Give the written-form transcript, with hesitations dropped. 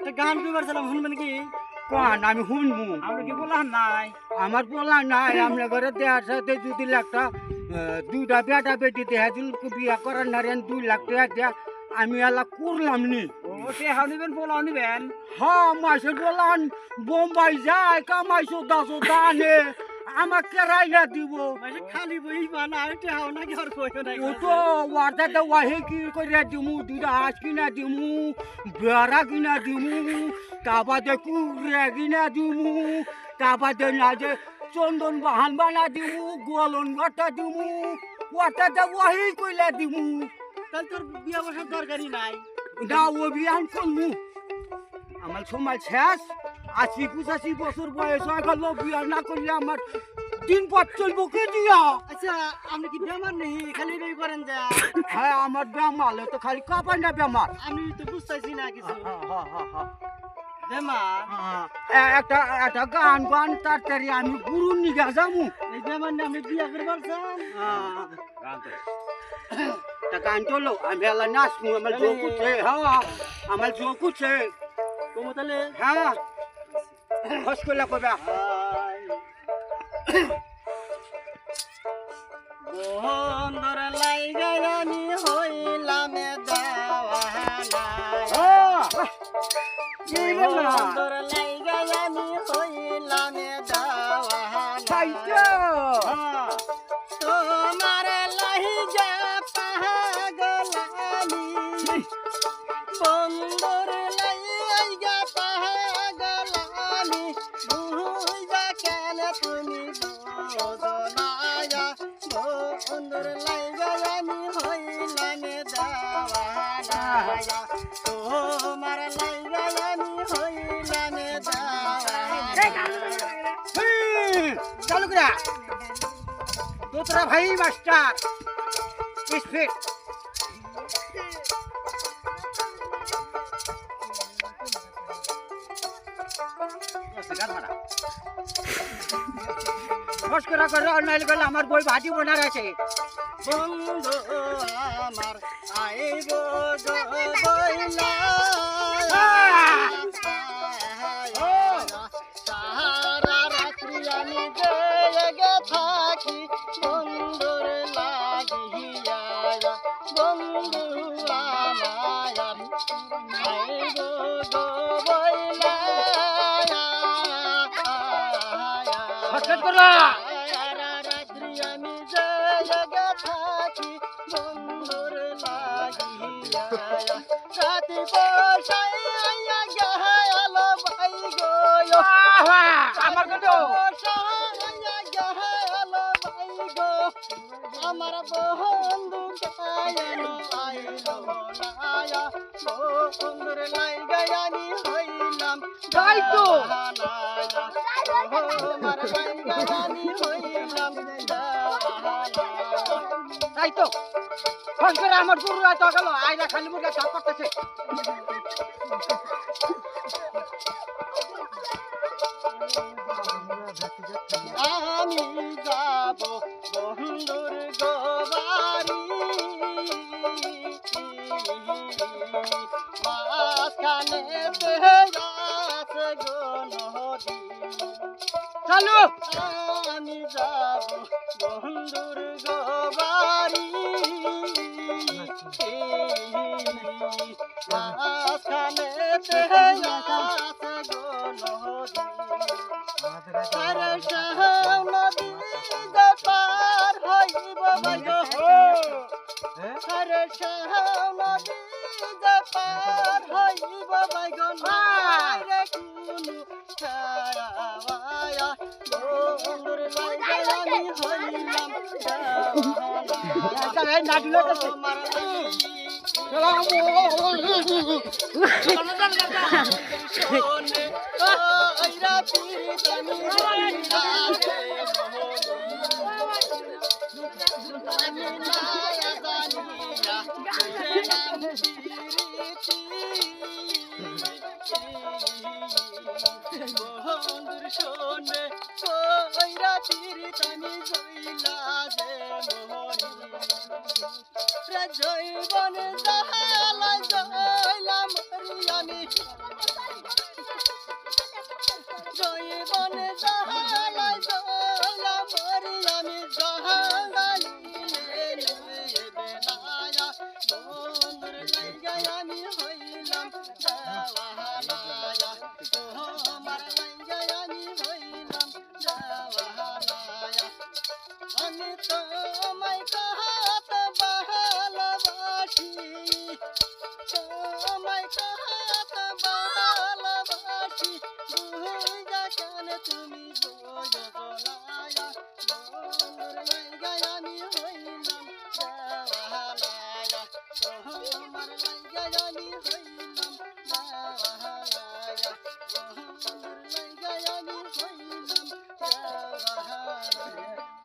একটা গান কইবারছিলাম শুনবেন কি? কোন আমি শুনবো। আমরা কি বললাম নাই? আমার বলা নাই আমরা ঘরে দেওয়ার সাথে 2 লাখ টাকা দুইটা বেটা বেটি দেহা দিল বিয়া করার নারেন 2 লাখ টাকা দেয়া আমি এলা করলাম নি। ও টেহাও নিবেন পোলাও নিবেন? হ্যাঁ মাসে বলান বোম্বাই যায় কামাই সোদা সোদা আনে আমাকে রাইলা দিব। মাসে খালি বই বানা টেহাও না কি আর কইও নাই। ও তো ওয়াটাতে ওয়াহে কি করে দিমু দুইটা হাঁস কিনা দিমু বেড়া কিনা দিমু তারপরে কুকুরে কিনা দিমু তারপরে না যে চন্দন বাহান বানা দিমু গোলন ঘটা দিমু ওয়াটাতে ওয়াহে কইলা দিমু। তাহলে তোর বিয়া বসার দরকারই নাই। না ও বিয়ান করমু আমার সময় শেষ 80-85 বছর বয়স হয়ে গেল বিয়া না করলে আমার দিন পথ চলবো কে দিয়া। আচ্ছা আপনি কি বেমার নেই খালি এই করেন যা? হ্যাঁ আমার বেমার তো খালি কাপাই না বেমার। আমি তো বুঝতেছি না কিছু। হ্যাঁ বেমার একটা একটা গান গান তাড়াতাড়ি আমি গুরু নিগা যামু। এই বেমার নিয়ে আপনি বিয়া করবার চান? তা গান চলো আমি এলা নাচমু আমার জোক উঠছে। হ্যাঁ আমার জোক উঠছে। তুমি তাহলে হ্যাঁ হস করলে কবে বন্ধর লাইগানি হইলাম দেওয়ানা। বন্ধর লাইগানি হইলাম দেওয়ানা। তোমার লাইগা পাগলানি বন্ধর লাইগা পাগলানি বুঝা কেন তুমি বোঝনায়া বন্ধর লাইগানি হইলাম দেওয়ানা। তোমার লাইগানি হইলাম দেওয়ানা। চালু করা তোরা ভাই মাস্টার স্পিড নমস্কার করে অন্যায় গেলে আমার বই ভাজি বোনার আছে। বন্ধু আমার আইব বইলা সারা রাত্রি আমি জেগে থাকি বন্ধুর লাগিয়া। বন্ধু আমার আইব বইলা রাত্রি আমি জেগে থাকি বন্ধুর লাগিয়া। রাতি বসাইয়া গেল ভাই গো আমার কিন্তু বসাইয়া গেল ভাই গো আমার বন্ধু গায়ন আইলো নায়া। বন্ধুর লাইগানি হইলাম তাই তো। আমার লাইগানি হইলাম তাই তো ফোন করে আমার গুরু রাত গেল আইলা খালি মুখে সাপ করতেছে। আমি যাব বন্ধুর গোবারি মাঝখানে আছে গো নদী। চালু আমি যাব বন্ধুর গোবারি মাঝখানে আছে গো নদী। আরে নদী পার হইব গো আরে নদী পার হইব গো রে কুনু ছায়া বন্ধুর লাইগানি হইলাম বন্ধুর শোনে কইরা চিরিতানি জইলা যে মোহনী রে জইব